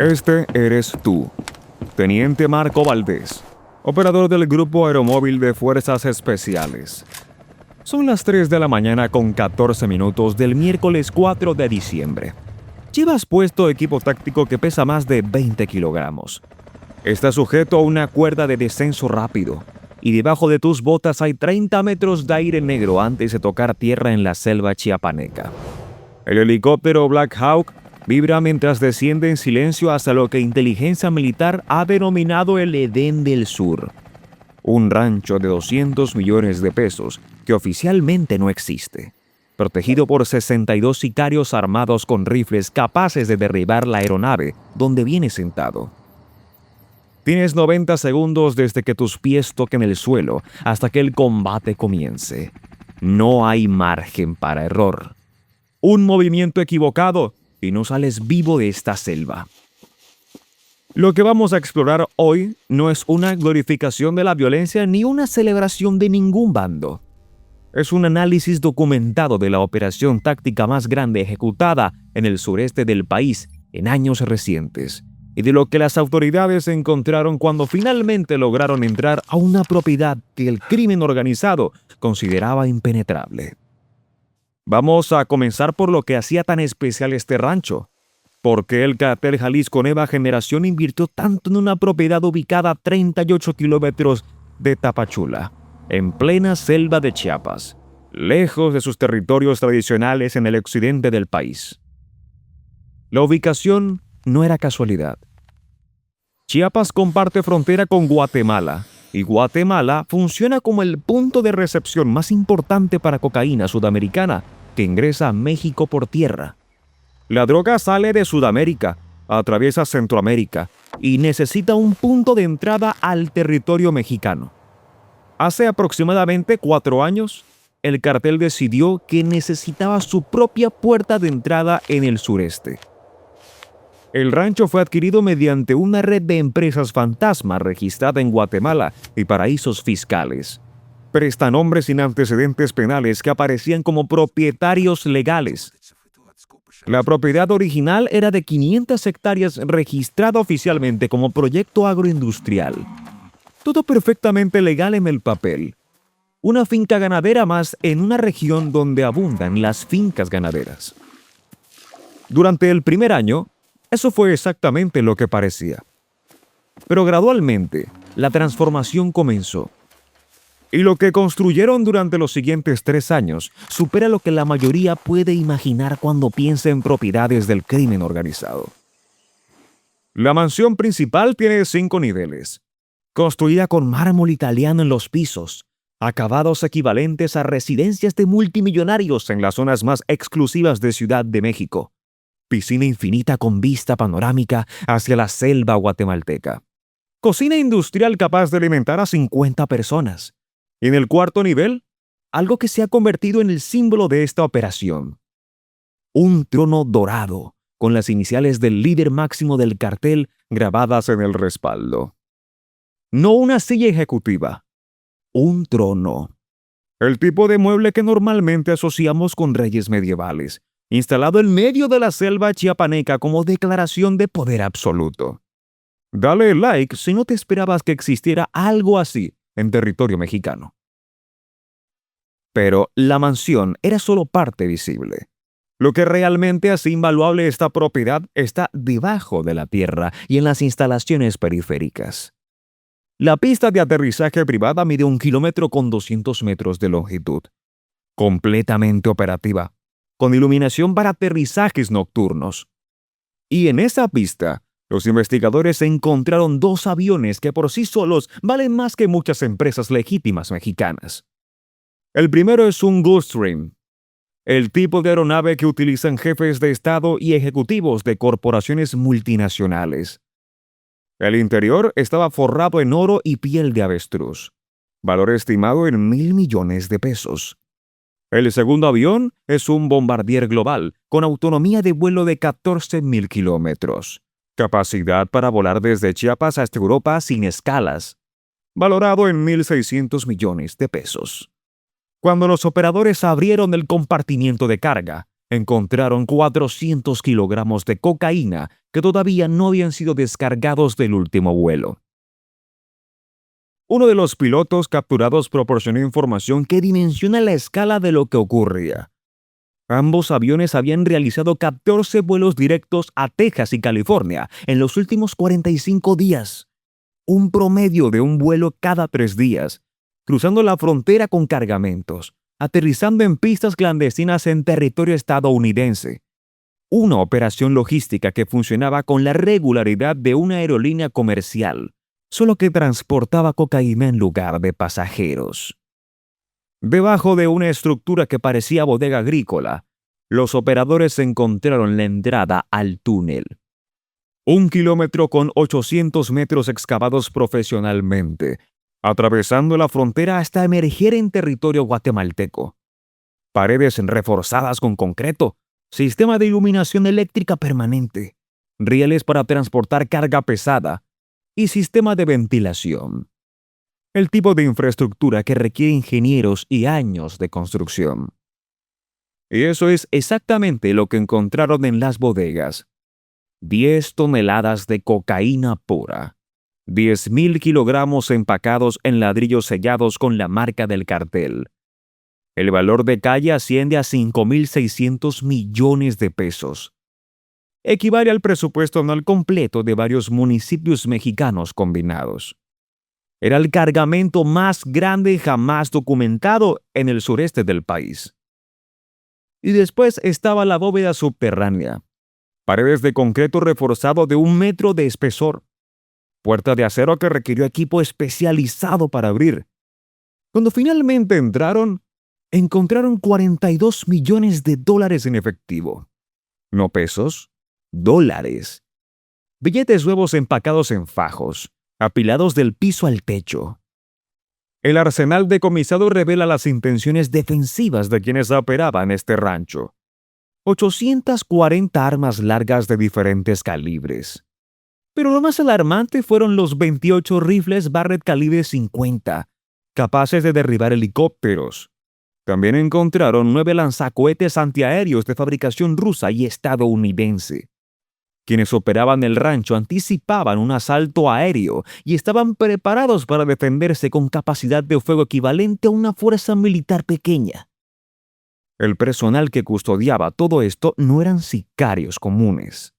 Este eres tú, Teniente Marco Valdés, operador del Grupo Aeromóvil de Fuerzas Especiales. Son las 3 de la mañana con 14 minutos del miércoles 4 de diciembre. Llevas puesto equipo táctico que pesa más de 20 kilogramos. Está sujeto a una cuerda de descenso rápido y debajo de tus botas hay 30 metros de aire negro antes de tocar tierra en la selva chiapaneca. El helicóptero Black Hawk vibra mientras desciende en silencio hasta lo que inteligencia militar ha denominado el Edén del Sur. Un rancho de 200 millones de pesos que oficialmente no existe, protegido por 62 sicarios armados con rifles capaces de derribar la aeronave donde vienes sentado. Tienes 90 segundos desde que tus pies toquen el suelo hasta que el combate comience. No hay margen para error. Un movimiento equivocado y no sales vivo de esta selva. Lo que vamos a explorar hoy no es una glorificación de la violencia ni una celebración de ningún bando. Es un análisis documentado de la operación táctica más grande ejecutada en el sureste del país en años recientes y de lo que las autoridades encontraron cuando finalmente lograron entrar a una propiedad que el crimen organizado consideraba impenetrable. Vamos a comenzar por lo que hacía tan especial este rancho. ¿Por qué el Cártel Jalisco Nueva Generación invirtió tanto en una propiedad ubicada a 38 kilómetros de Tapachula, en plena selva de Chiapas, lejos de sus territorios tradicionales en el occidente del país? La ubicación no era casualidad. Chiapas comparte frontera con Guatemala, y Guatemala funciona como el punto de recepción más importante para cocaína sudamericana que ingresa a México por tierra. La droga sale de Sudamérica, atraviesa Centroamérica y necesita un punto de entrada al territorio mexicano. Hace aproximadamente 4 años, el cartel decidió que necesitaba su propia puerta de entrada en el sureste. El rancho fue adquirido mediante una red de empresas fantasma registrada en Guatemala y paraísos fiscales. Prestanombres sin antecedentes penales que aparecían como propietarios legales. La propiedad original era de 500 hectáreas registrada oficialmente como proyecto agroindustrial. Todo perfectamente legal en el papel. Una finca ganadera más en una región donde abundan las fincas ganaderas. Durante el primer año, eso fue exactamente lo que parecía. Pero gradualmente, la transformación comenzó. Y lo que construyeron durante los siguientes 3 años supera lo que la mayoría puede imaginar cuando piensa en propiedades del crimen organizado. La mansión principal tiene 5 niveles, construida con mármol italiano en los pisos, acabados equivalentes a residencias de multimillonarios en las zonas más exclusivas de Ciudad de México. Piscina infinita con vista panorámica hacia la selva guatemalteca. Cocina industrial capaz de alimentar a 50 personas. Y en el 4º nivel, algo que se ha convertido en el símbolo de esta operación. Un trono dorado, con las iniciales del líder máximo del cartel grabadas en el respaldo. No una silla ejecutiva, un trono. El tipo de mueble que normalmente asociamos con reyes medievales, instalado en medio de la selva chiapaneca como declaración de poder absoluto. Dale like si no te esperabas que existiera algo así en territorio mexicano. Pero la mansión era solo parte visible. Lo que realmente hace invaluable esta propiedad está debajo de la tierra y en las instalaciones periféricas. La pista de aterrizaje privada mide 1 kilómetro con 200 metros de longitud, completamente operativa, con iluminación para aterrizajes nocturnos. Y en esa pista, los investigadores encontraron 2 aviones que por sí solos valen más que muchas empresas legítimas mexicanas. El primero es un Gulfstream, el tipo de aeronave que utilizan jefes de Estado y ejecutivos de corporaciones multinacionales. El interior estaba forrado en oro y piel de avestruz, valor estimado en 1,000 millones de pesos. El segundo avión es un Bombardier Global con autonomía de vuelo de 14,000 kilómetros. Capacidad para volar desde Chiapas hasta Europa sin escalas, valorado en 1,600 millones de pesos. Cuando los operadores abrieron el compartimiento de carga, encontraron 400 kilogramos de cocaína que todavía no habían sido descargados del último vuelo. Uno de los pilotos capturados proporcionó información que dimensiona la escala de lo que ocurría. Ambos aviones habían realizado 14 vuelos directos a Texas y California en los últimos 45 días, un promedio de un vuelo cada 3 días, cruzando la frontera con cargamentos, aterrizando en pistas clandestinas en territorio estadounidense. Una operación logística que funcionaba con la regularidad de una aerolínea comercial, solo que transportaba cocaína en lugar de pasajeros. Debajo de una estructura que parecía bodega agrícola, los operadores encontraron la entrada al túnel. 1 kilómetro con 800 metros excavados profesionalmente, atravesando la frontera hasta emerger en territorio guatemalteco. Paredes reforzadas con concreto, sistema de iluminación eléctrica permanente, rieles para transportar carga pesada y sistema de ventilación. El tipo de infraestructura que requiere ingenieros y años de construcción. Y eso es exactamente lo que encontraron en las bodegas. 10 toneladas de cocaína pura. 10.000 kilogramos empacados en ladrillos sellados con la marca del cartel. El valor de calle asciende a 5.600 millones de pesos. Equivale al presupuesto anual completo de varios municipios mexicanos combinados. Era el cargamento más grande jamás documentado en el sureste del país. Y después estaba la bóveda subterránea. Paredes de concreto reforzado de 1 metro de espesor. Puerta de acero que requirió equipo especializado para abrir. Cuando finalmente entraron, encontraron 42 millones de dólares en efectivo. No pesos, dólares. Billetes nuevos empacados en fajos, apilados del piso al techo. El arsenal decomisado revela las intenciones defensivas de quienes operaban este rancho. 840 armas largas de diferentes calibres. Pero lo más alarmante fueron los 28 rifles Barrett calibre 50, capaces de derribar helicópteros. También encontraron 9 lanzacohetes antiaéreos de fabricación rusa y estadounidense. Quienes operaban el rancho anticipaban un asalto aéreo y estaban preparados para defenderse con capacidad de fuego equivalente a una fuerza militar pequeña. El personal que custodiaba todo esto no eran sicarios comunes.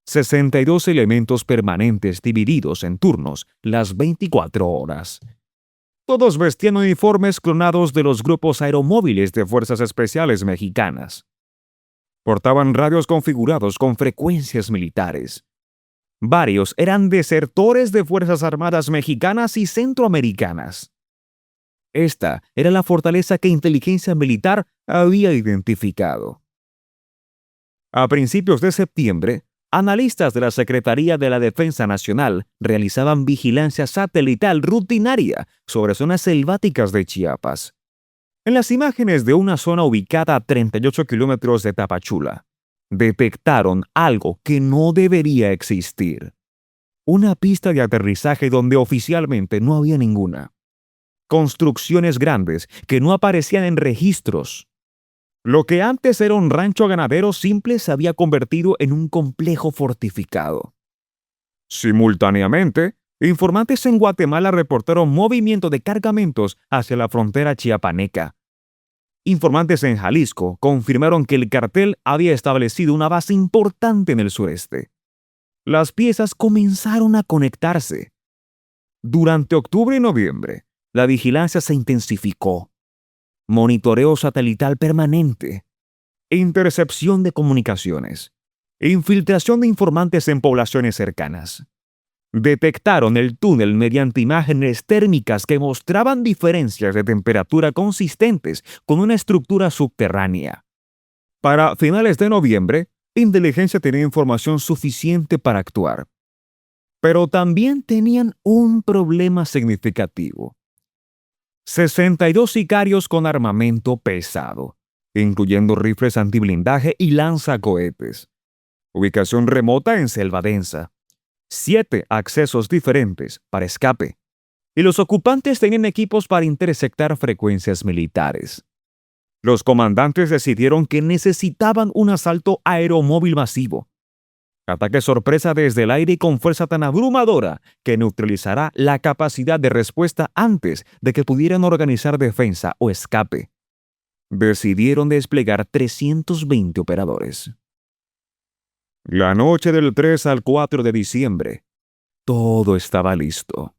62 elementos permanentes divididos en turnos las 24 horas. Todos vestían uniformes clonados de los grupos aeromóviles de Fuerzas Especiales Mexicanas. Portaban radios configurados con frecuencias militares. Varios eran desertores de Fuerzas Armadas mexicanas y centroamericanas. Esta era la fortaleza que inteligencia militar había identificado. A principios de septiembre, analistas de la Secretaría de la Defensa Nacional realizaban vigilancia satelital rutinaria sobre zonas selváticas de Chiapas. En las imágenes de una zona ubicada a 38 kilómetros de Tapachula, detectaron algo que no debería existir. Una pista de aterrizaje donde oficialmente no había ninguna. Construcciones grandes que no aparecían en registros. Lo que antes era un rancho ganadero simple se había convertido en un complejo fortificado. Simultáneamente, informantes en Guatemala reportaron movimiento de cargamentos hacia la frontera chiapaneca. Informantes en Jalisco confirmaron que el cartel había establecido una base importante en el sureste. Las piezas comenzaron a conectarse. Durante octubre y noviembre, la vigilancia se intensificó. Monitoreo satelital permanente, intercepción de comunicaciones, infiltración de informantes en poblaciones cercanas. Detectaron el túnel mediante imágenes térmicas que mostraban diferencias de temperatura consistentes con una estructura subterránea. Para finales de noviembre, inteligencia tenía información suficiente para actuar. Pero también tenían un problema significativo. 62 sicarios con armamento pesado, incluyendo rifles antiblindaje y lanzacohetes. Ubicación remota en selva densa. 7 accesos diferentes para escape. Y los ocupantes tenían equipos para interceptar frecuencias militares. Los comandantes decidieron que necesitaban un asalto aeromóvil masivo. Ataque sorpresa desde el aire y con fuerza tan abrumadora que neutralizará la capacidad de respuesta antes de que pudieran organizar defensa o escape. Decidieron desplegar 320 operadores. La noche del 3 al 4 de diciembre, todo estaba listo.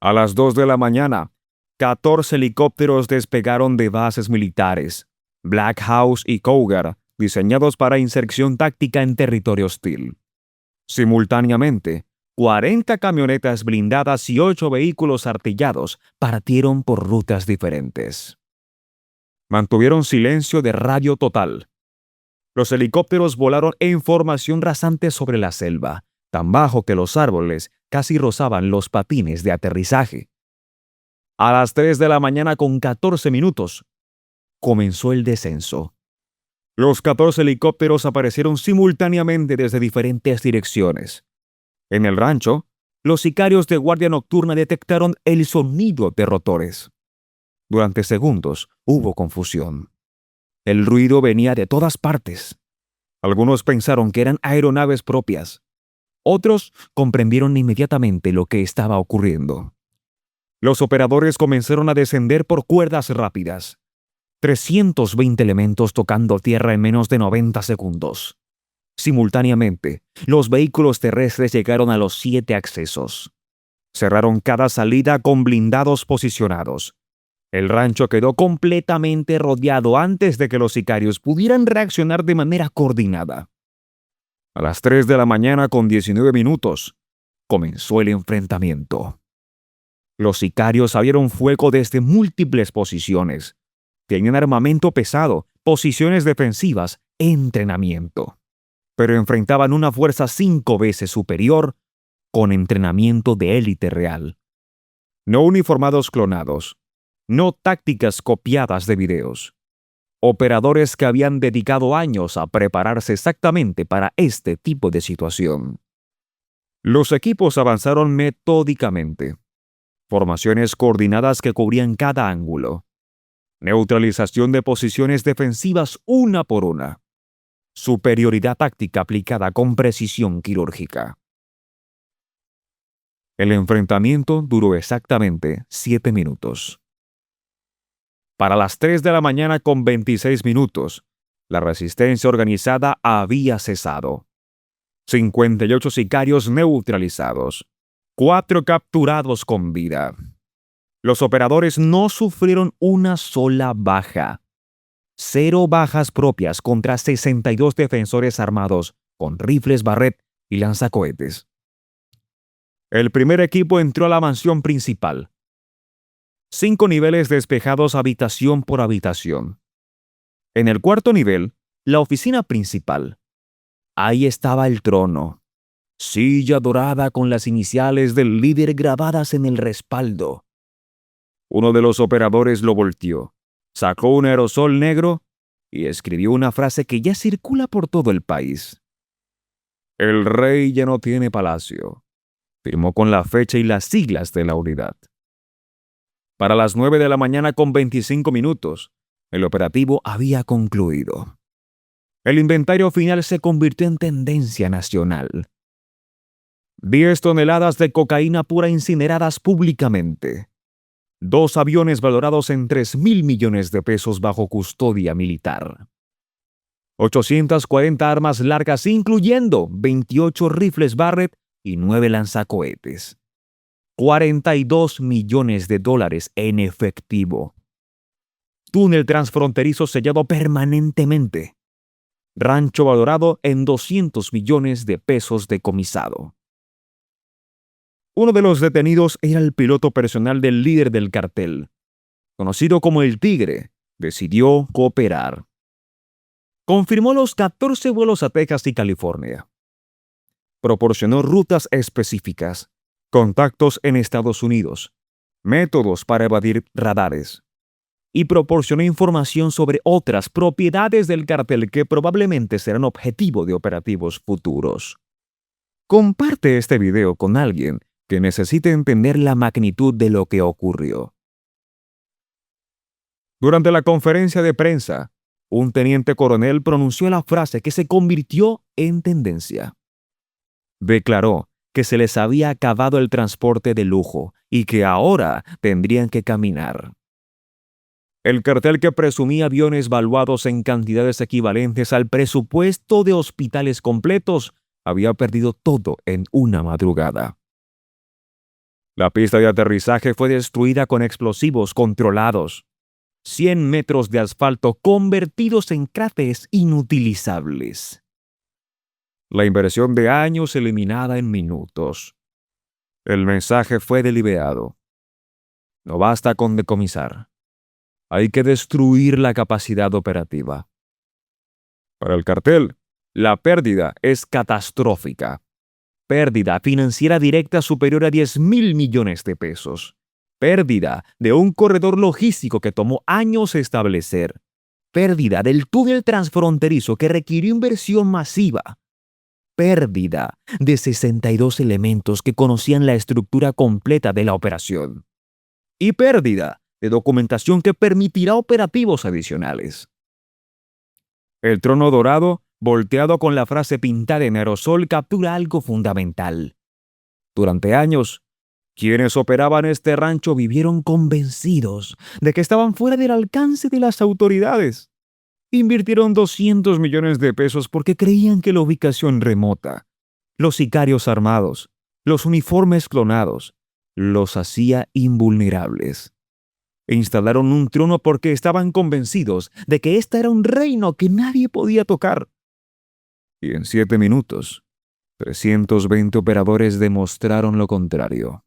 A las 2 de la mañana, 14 helicópteros despegaron de bases militares, Black House y Cougar, diseñados para inserción táctica en territorio hostil. Simultáneamente, 40 camionetas blindadas y 8 vehículos artillados partieron por rutas diferentes. Mantuvieron silencio de radio total. Los helicópteros volaron en formación rasante sobre la selva, tan bajo que los árboles casi rozaban los patines de aterrizaje. A las 3 de la mañana con 14 minutos, comenzó el descenso. Los 14 helicópteros aparecieron simultáneamente desde diferentes direcciones. En el rancho, los sicarios de guardia nocturna detectaron el sonido de rotores. Durante segundos hubo confusión. El ruido venía de todas partes. Algunos pensaron que eran aeronaves propias. Otros comprendieron inmediatamente lo que estaba ocurriendo. Los operadores comenzaron a descender por cuerdas rápidas. 320 elementos tocando tierra en menos de 90 segundos. Simultáneamente, los vehículos terrestres llegaron a los 7 accesos. Cerraron cada salida con blindados posicionados. El rancho quedó completamente rodeado antes de que los sicarios pudieran reaccionar de manera coordinada. A las 3 de la mañana con 19 minutos, comenzó el enfrentamiento. Los sicarios abrieron fuego desde múltiples posiciones. Tenían armamento pesado, posiciones defensivas, entrenamiento. Pero enfrentaban una fuerza 5 veces superior con entrenamiento de élite real. No uniformados clonados. No tácticas copiadas de videos. Operadores que habían dedicado años a prepararse exactamente para este tipo de situación. Los equipos avanzaron metódicamente. Formaciones coordinadas que cubrían cada ángulo. Neutralización de posiciones defensivas una por una. Superioridad táctica aplicada con precisión quirúrgica. El enfrentamiento duró exactamente 7 minutos. Para las 3 de la mañana con 26 minutos, la resistencia organizada había cesado. 58 sicarios neutralizados. 4 capturados con vida. Los operadores no sufrieron una sola baja. 0 bajas propias contra 62 defensores armados con rifles Barrett y lanzacohetes. El primer equipo entró a la mansión principal. 5 niveles despejados habitación por habitación. En el cuarto nivel, la oficina principal. Ahí estaba el trono. Silla dorada con las iniciales del líder grabadas en el respaldo. Uno de los operadores lo volteó, sacó un aerosol negro y escribió una frase que ya circula por todo el país. El rey ya no tiene palacio. Firmó con la fecha y las siglas de la unidad. Para las 9 de la mañana con 25 minutos, el operativo había concluido. El inventario final se convirtió en tendencia nacional. 10 toneladas de cocaína pura incineradas públicamente. 2 aviones valorados en 3.000 millones de pesos bajo custodia militar. 840 armas largas, incluyendo 28 rifles Barrett y 9 lanzacohetes. 42 millones de dólares en efectivo. Túnel transfronterizo sellado permanentemente. Rancho valorado en 200 millones de pesos decomisado. Uno de los detenidos era el piloto personal del líder del cartel. Conocido como el Tigre, decidió cooperar. Confirmó los 14 vuelos a Texas y California. Proporcionó rutas específicas, contactos en Estados Unidos, métodos para evadir radares, y proporcionó información sobre otras propiedades del cartel que probablemente serán objetivo de operativos futuros. Comparte este video con alguien que necesite entender la magnitud de lo que ocurrió. Durante la conferencia de prensa, un teniente coronel pronunció la frase que se convirtió en tendencia. Declaró que se les había acabado el transporte de lujo y que ahora tendrían que caminar. El cartel, que presumía aviones valuados en cantidades equivalentes al presupuesto de hospitales completos, había perdido todo en una madrugada. La pista de aterrizaje fue destruida con explosivos controlados. 100 metros de asfalto convertidos en cráteres inutilizables. La inversión de años eliminada en minutos. El mensaje fue deliberado. No basta con decomisar. Hay que destruir la capacidad operativa. Para el cartel, la pérdida es catastrófica. Pérdida financiera directa superior a 10.000 millones de pesos. Pérdida de un corredor logístico que tomó años establecer. Pérdida del túnel transfronterizo que requirió inversión masiva. Pérdida de 62 elementos que conocían la estructura completa de la operación. Y pérdida de documentación que permitirá operativos adicionales. El trono dorado, volteado con la frase pintada en aerosol, captura algo fundamental. Durante años, quienes operaban este rancho vivieron convencidos de que estaban fuera del alcance de las autoridades. Invirtieron 200 millones de pesos porque creían que la ubicación remota, los sicarios armados, los uniformes clonados, los hacía invulnerables. E instalaron un trono porque estaban convencidos de que este era un reino que nadie podía tocar. Y en 7 minutos, 320 operadores demostraron lo contrario.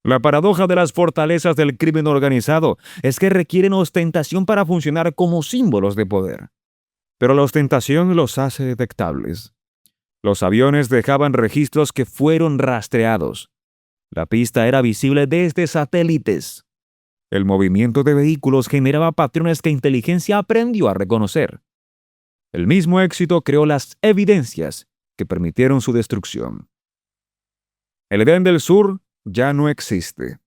La paradoja de las fortalezas del crimen organizado es que requieren ostentación para funcionar como símbolos de poder. Pero la ostentación los hace detectables. Los aviones dejaban registros que fueron rastreados. La pista era visible desde satélites. El movimiento de vehículos generaba patrones que inteligencia aprendió a reconocer. El mismo éxito creó las evidencias que permitieron su destrucción. El Edén del Sur ya no existe.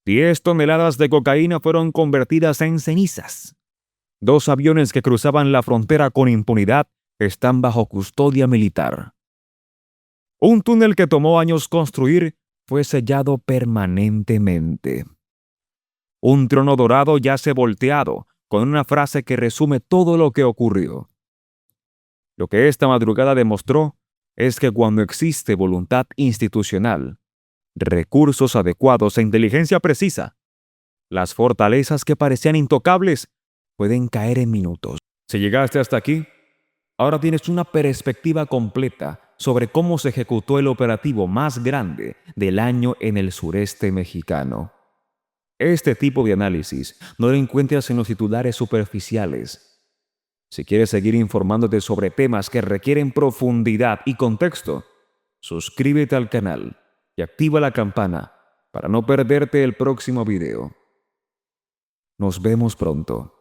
10 toneladas de cocaína fueron convertidas en cenizas. 2 aviones que cruzaban la frontera con impunidad están bajo custodia militar. Un túnel que tomó años construir fue sellado permanentemente. Un trono dorado yace volteado con una frase que resume todo lo que ocurrió. Lo que esta madrugada demostró es que cuando existe voluntad institucional, recursos adecuados e inteligencia precisa, las fortalezas que parecían intocables pueden caer en minutos. Si llegaste hasta aquí, ahora tienes una perspectiva completa sobre cómo se ejecutó el operativo más grande del año en el sureste mexicano. Este tipo de análisis no lo encuentras en los titulares superficiales. Si quieres seguir informándote sobre temas que requieren profundidad y contexto, suscríbete al canal y activa la campana para no perderte el próximo video. Nos vemos pronto.